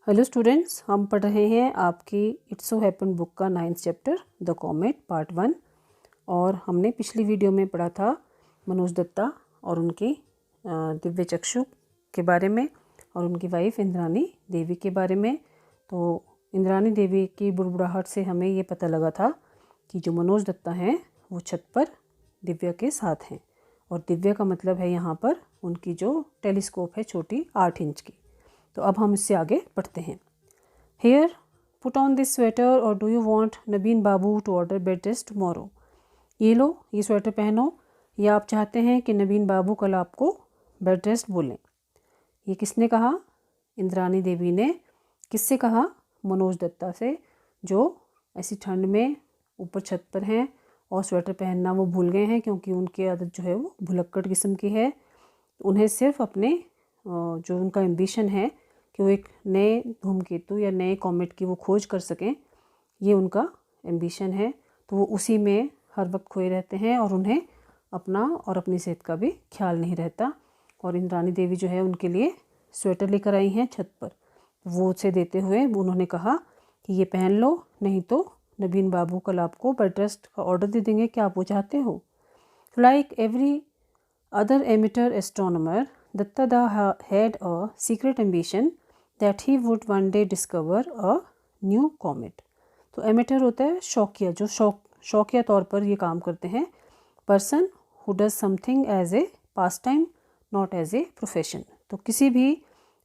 Hello students, हम पढ़ रहे हैं आपकी इट्स सो हैपन बुक का 9th chapter the comet part 1। और हमने पिछली वीडियो में पढ़ा था मनोज दत्ता और उनकी दिव्य चक्षु के बारे में और उनकी वाइफ इंद्रानी देवी के बारे में। तो इंद्रानी देवी की बुड़बुड़ाहट से हमें ये पता लगा था कि जो मनोज दत्ता हैं वो छत पर दिव्या के साथ हैं। और दिव्या का मतलब है यहाँ पर उनकी जो टेलीस्कोप है छोटी 8 इंच की। तो अब हम इससे आगे पढ़ते हैं। Here put on this sweater और डू यू वांट नबीन बाबू to order bed rest tomorrow. ये लो, ये स्वेटर पहनो, या आप चाहते हैं कि नबीन बाबू कल आपको बेड रेस्ट बोलें। ये किसने कहा? इंद्रानी देवी ने। किससे कहा? मनोज दत्ता से, जो ऐसी ठंड में ऊपर छत पर हैं और स्वेटर पहनना वो भूल गए हैं क्योंकि उनकी आदत जो है वो भुलक्कड़ किस्म की है। उन्हें सिर्फ अपने जो उनका एम्बिशन है कि वो एक नए धूमकेतु या नए कॉमेट की वो खोज कर सकें, ये उनका एम्बिशन है। तो वो उसी में हर वक्त खोए रहते हैं और उन्हें अपना और अपनी सेहत का भी ख्याल नहीं रहता। और इंद्रानी देवी जो है उनके लिए स्वेटर लेकर आई हैं छत पर। वो उसे देते हुए उन्होंने कहा कि ये पहन लो, नहीं तो नबीन बाबू कल आपको बेड रेस्ट का ऑर्डर दे देंगे। क्या आप वो चाहते हो? Like every other emitter astronomer, Datta Da had a secret ambition that he would one day discover a new comet। तो एमिटर होता है शौकिया, जो शौकिया तौर पर ये काम करते हैं। Person who does something as a pastime not as a profession. तो किसी भी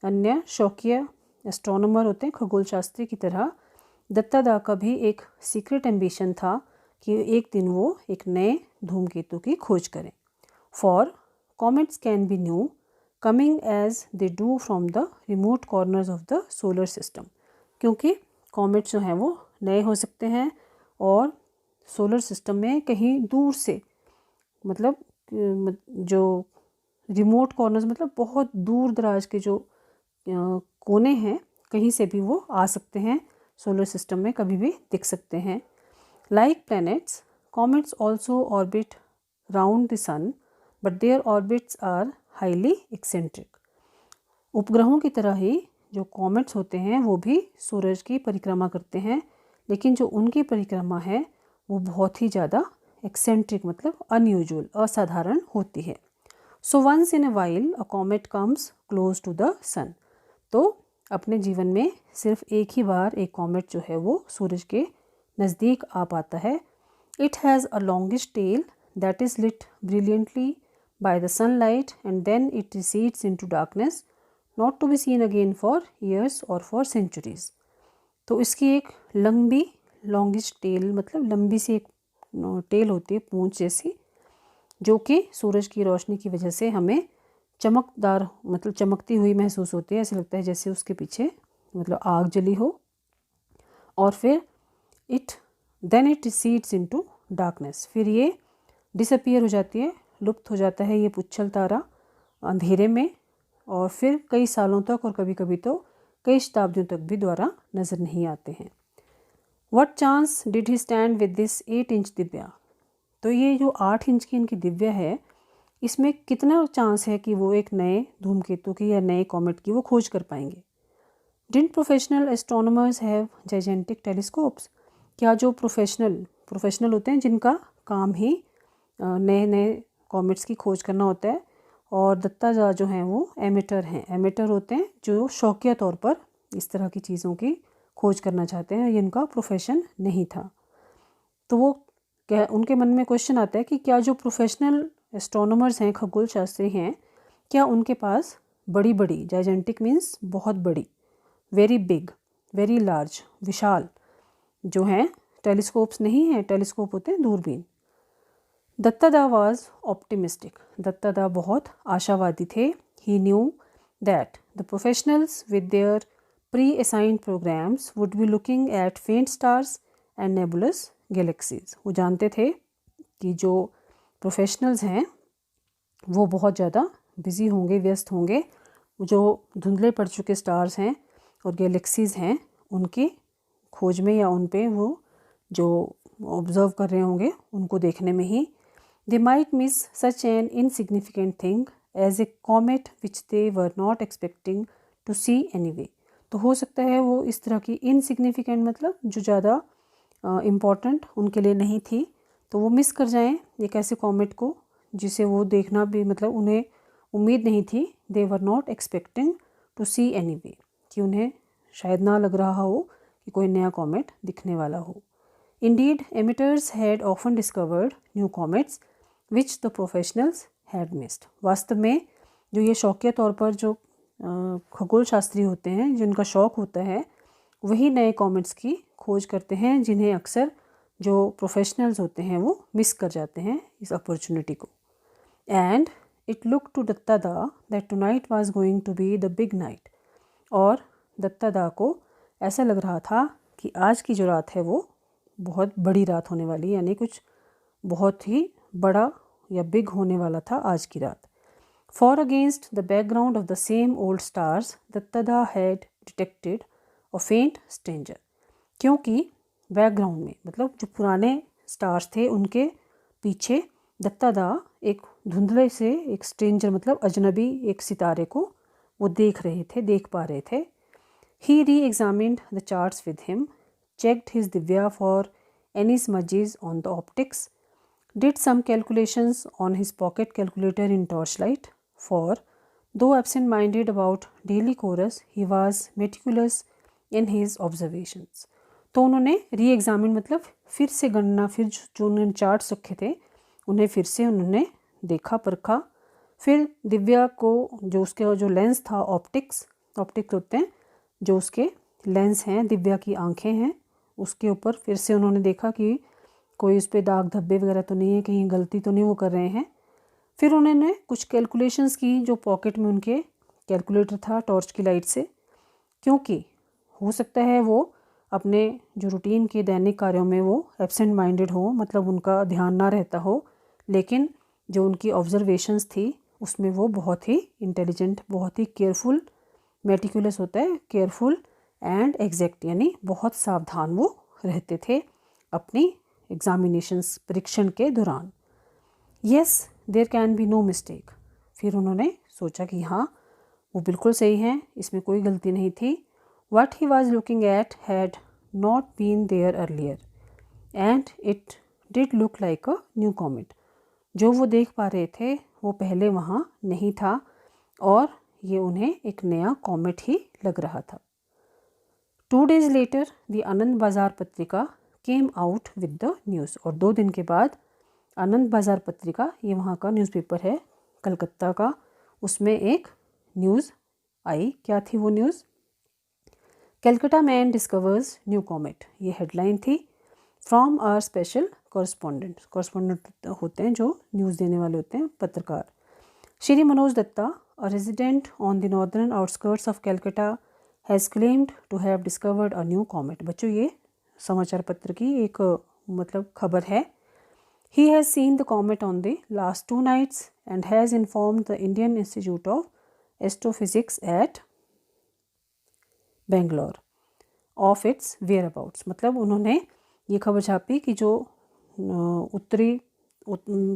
अन्य शौकिया एस्ट्रोनॉमर होते हैं खगोल शास्त्री की तरह, दत्ता दा का भी एक सीक्रेट एम्बिशन था कि एक दिन वो एक नए धूमकेतु की खोज करें। For comets can be new coming as they do from the remote corners of the solar system. क्योंकि कॉमेट्स जो हैं वो नए हो सकते हैं और सोलर सिस्टम में कहीं दूर से, मतलब जो रिमोट कॉर्नर्स मतलब बहुत दूर दराज के जो कोने हैं, कहीं से भी वो आ सकते हैं, सोलर सिस्टम में कभी भी दिख सकते हैं। Like planets, comets also orbit round the sun but their orbits are highly eccentric. उपग्रहों की तरह ही जो कॉमेट्स होते हैं वो भी सूरज की परिक्रमा करते हैं, लेकिन जो उनकी परिक्रमा है वो बहुत ही ज़्यादा एक्सेंट्रिक मतलब अनयूजुअल, असाधारण होती है। So once in a while a comet comes close to the sun. तो अपने जीवन में सिर्फ एक ही बार एक कॉमेट जो है वो सूरज के नज़दीक आ पाता है। It has a longish tail that is lit brilliantly by the sunlight and then it recedes into darkness not to be seen again for years or for centuries। तो इसकी एक लंबी लॉन्गिश टेल मतलब लंबी सी एक टेल होती है, पूंछ जैसी, जो कि सूरज की रोशनी की वजह से हमें चमकदार मतलब चमकती हुई महसूस होती है। ऐसे लगता है जैसे उसके पीछे मतलब आग जली हो। और फिर then it recedes into darkness, फिर ये डिसअपियर हो जाती है, लुप्त हो जाता है ये पुच्छल तारा अंधेरे में, और फिर कई सालों तक और कभी कभी तो कई शताब्दियों तक भी दोबारा नज़र नहीं आते हैं। What chance did he stand with this 8 inch Divya. तो ये जो 8 इंच की इनकी दिव्या है, इसमें कितना चांस है कि वो एक नए धूमकेतु की या नए कॉमेट की वो खोज कर पाएंगे। Didn't professional astronomers have gigantic telescopes. क्या जो प्रोफेशनल होते हैं जिनका काम ही नए नए कॉमेट्स की खोज करना होता है, और दत्ता दा जो हैं वो एमिटर हैं। एमिटर होते हैं जो शौकिया तौर पर इस तरह की चीज़ों की खोज करना चाहते हैं, ये इनका प्रोफेशन नहीं था। तो वो उनके मन में क्वेश्चन आता है कि क्या जो प्रोफेशनल एस्ट्रोनॉमर्स हैं, खगोल शास्त्री हैं, क्या उनके पास बड़ी बड़ी, जाइजेंटिक मीन्स बहुत बड़ी, वेरी बिग, वेरी लार्ज, विशाल जो हैं टेलीस्कोप्स नहीं हैं। टेलीस्कोप होते हैं दूरबीन। दत्ता दा वॉज ऑप्टिमिस्टिक। दत्ता दा बहुत आशावादी थे। He knew that the professionals with their preassigned programmes would be looking at faint stars and nebulas galaxies. वो जानते थे कि जो प्रोफेशनल्स हैं वो बहुत ज़्यादा बिजी होंगे, व्यस्त होंगे, जो धुंधले पड़ चुके स्टार्स हैं और गैलेक्सीज हैं उनकी खोज में या उन पे वो जो ऑब्जर्व कर रहे होंगे उनको देखने में ही। They might miss such an insignificant thing as a comet which they were not expecting to see anyway। तो हो सकता है वो इस तरह की इनसिग्निफिकेंट मतलब जो ज़्यादा इम्पॉर्टेंट उनके लिए नहीं थी, तो वो मिस कर जाएं एक ऐसे कॉमेट को जिसे वो देखना भी मतलब उन्हें उम्मीद नहीं थी। They were not expecting to see anyway, कि उन्हें शायद ना लग रहा हो कि कोई नया कॉमेट दिखने वाला हो। Indeed emitters had often discovered new comets which the professionals had missed. वास्तव में जो ये शौकिया तौर पर जो खगोल शास्त्री होते हैं, जिनका शौक़ होता है, वही नए कॉमेट्स की खोज करते हैं जिन्हें अक्सर जो प्रोफेशनल्स होते हैं वो मिस कर जाते हैं इस अपॉर्चुनिटी को। And it look to Dutta da that tonight was going to be the big night. और दत्ता दा को ऐसा लग रहा था कि आज की जो रात है वो बहुत बड़ी रात होने वाली, यानी कुछ बहुत ही बड़ा या बिग होने वाला था आज की रात। For against the background of the same old stars Datta दा हैड डिटेक्टेड अ फेंट स्ट्रेंजर। क्योंकि बैकग्राउंड में मतलब जो पुराने स्टार्स थे उनके पीछे दत्ता दा एक धुंधले से एक स्ट्रेंजर मतलब अजनबी एक सितारे को वो देख पा रहे थे। ही री examined the charts with him, checked his Divya for any smudges on the optics, did some calculations on his pocket calculator in torchlight, for though absent-minded about daily chorus, he was meticulous in his observations. तो उन्होंने री-एग्जामिन मतलब फिर से गणना, फिर जो उन्होंने charts रखे थे उन्हें फिर से उन्होंने देखा परखा। फिर दिव्या को जो उसके जो लेंस था, ऑप्टिक्स होते हैं जो उसके लेंस हैं, दिव्या की आंखें हैं, उसके ऊपर फिर से उन्होंने देखा कि कोई उस पर दाग धब्बे वगैरह तो नहीं है, कहीं गलती तो नहीं वो कर रहे हैं। फिर उन्होंने कुछ कैलकुलेशंस की जो पॉकेट में उनके कैलकुलेटर था टॉर्च की लाइट से, क्योंकि हो सकता है वो अपने जो रूटीन के दैनिक कार्यों में वो एब्सेंट माइंडेड हो, मतलब उनका ध्यान ना रहता हो, लेकिन जो उनकी ऑब्जर्वेशंस थी उसमें वो बहुत ही इंटेलिजेंट, बहुत ही केयरफुल, मेटिकुलस होता है केयरफुल एंड एग्जैक्ट, यानी बहुत सावधान वो रहते थे अपनी एग्जामिनेशंस परीक्षण के दौरान। Yes there can be no mistake. फिर उन्होंने सोचा कि हाँ वो बिल्कुल सही हैं, इसमें कोई गलती नहीं थी। What he was looking at had not been there earlier and it did look like a new comet. जो वो देख पा रहे थे वो पहले वहाँ नहीं था और ये उन्हें एक नया कॉमेट ही लग रहा था। 2 days later, the आनंद बाज़ार पत्रिका came out with the news. और 2 दिन के बाद आनंद बाज़ार पत्रिका, ये वहाँ का न्यूज़पेपर है कलकत्ता का, उसमें एक न्यूज़ आई। क्या थी वो news? Calcutta man discovers new comet, ये हेडलाइन थी। फ्रॉम आवर स्पेशल कॉरस्पॉन्डेंट होते हैं जो न्यूज़ देने वाले होते हैं, पत्रकार। Shri Manoj Datta, a resident on the northern outskirts of Calcutta, has claimed to have discovered a new comet. बच्चों ये समाचार पत्र की एक मतलब खबर है। He has seen the comet on the last 2 nights and has informed the Indian institute of astrophysics at Bangalore of its whereabouts. मतलब उन्होंने ये खबर छापी कि जो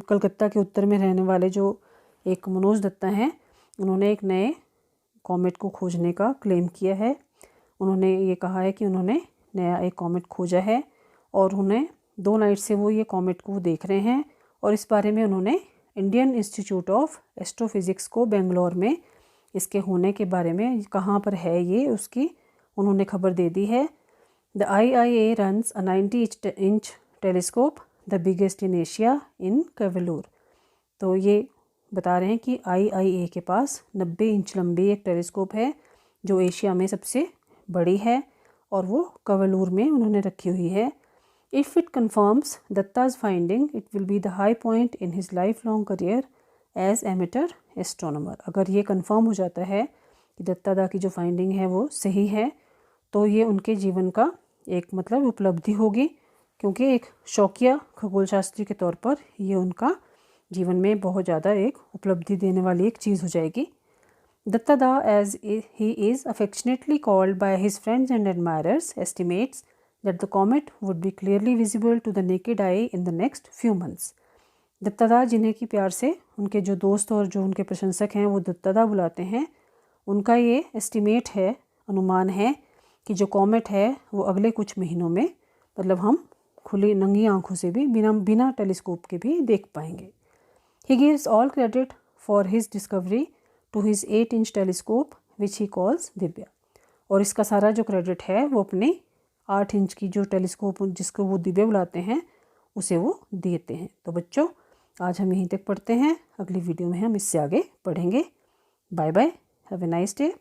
कलकत्ता के उत्तर में रहने वाले जो एक मनोज दत्ता हैं, उन्होंने एक नए कॉमेट को खोजने का क्लेम किया है। उन्होंने ये कहा है कि उन्होंने नया एक कॉमेट खोजा है और उन्हें 2 नाइट से वो ये कॉमेट को देख रहे हैं। और इस बारे में उन्होंने इंडियन इंस्टीट्यूट ऑफ एस्ट्रोफिजिक्स को बेंगलोर में इसके होने के बारे में, कहाँ पर है ये, उसकी उन्होंने खबर दे दी है। The IIA runs a 90-inch telescope, the biggest in Asia, in Kavalur. तो ये बता रहे हैं कि IIA के पास 90 इंच लंबी एक टेलीस्कोप है जो एशिया में सबसे बड़ी है और वो कवलूर में उन्होंने रखी हुई है। If it confirms Dutta's finding it will be the high point in his lifelong career as amateur astronomer. अगर ये कन्फर्म हो जाता है कि दत्ता दा की जो फाइंडिंग है वो सही है, तो ये उनके जीवन का एक मतलब उपलब्धि होगी, क्योंकि एक शौकिया खगोल शास्त्री के तौर पर ये उनका जीवन में बहुत ज़्यादा एक उपलब्धि देने वाली एक चीज़ हो जाएगी। दत्ता दा, as he is affectionately called by his friends and admirers, estimates that the comet would be clearly visible to the naked eye in the next few months. Dutta दा, जिन्हें कि प्यार से उनके जो दोस्त और जो उनके प्रशंसक हैं वो दत्ता दा बुलाते हैं, उनका ये एस्टिमेट है, अनुमान है कि जो कॉमेट है वो अगले कुछ महीनों में, मतलब हम खुली नंगी आंखों से भी बिना टेलीस्कोप के भी देख पाएंगे। He gives all credit for his discovery to his 8-inch telescope which he calls Divya. और इसका सारा जो क्रेडिट है वो अपने 8 इंच की जो टेलीस्कोप जिसको वो दिव्या बुलाते हैं उसे वो देते हैं। तो बच्चों आज हम यहीं तक पढ़ते हैं, अगली वीडियो में हम इससे आगे पढ़ेंगे। Bye bye, have a nice day.